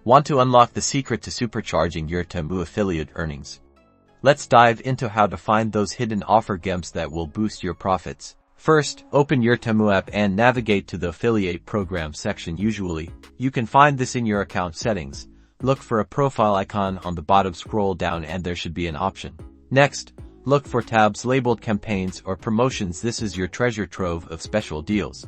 Want to unlock the secret to supercharging your Temu affiliate earnings? Let's dive into how to find those hidden offer gems that will boost your profits. First, open your Temu app and navigate to the affiliate program section. Usually, you can find this in your account settings. Look for a profile icon on the bottom, scroll down and there should be an option. Next, look for tabs labeled campaigns or promotions. This is your treasure trove of special deals.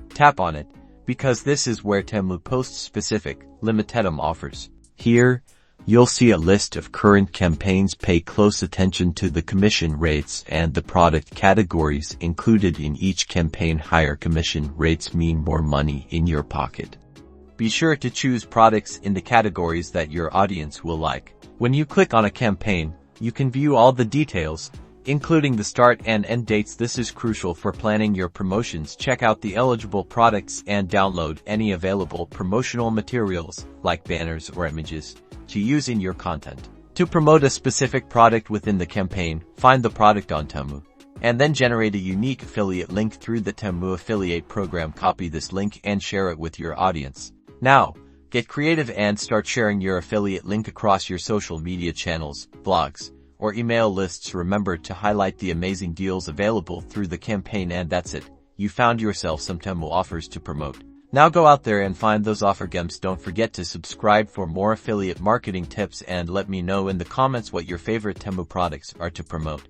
Tap on it, because this is where Temu posts specific, limited-time offers. Here, you'll see a list of current campaigns. Pay close attention to the commission rates and the product categories included in each campaign. Higher commission rates mean more money in your pocket. Be sure to choose products in the categories that your audience will like. When you click on a campaign, you can view all the details, including the start and end dates. This is crucial for planning your promotions. Check out the eligible products and download any available promotional materials, like banners or images, to use in your content. To promote a specific product within the campaign, find the product on Temu, and then generate a unique affiliate link through the Temu affiliate program. Copy this link and share it with your audience. Now, get creative and start sharing your affiliate link across your social media channels, blogs, or email lists. Remember to highlight the amazing deals available through the campaign, and that's it. You found yourself some Temu offers to promote. Now go out there and find those offer gems. Don't forget to subscribe for more affiliate marketing tips and let me know in the comments what your favorite Temu products are to promote.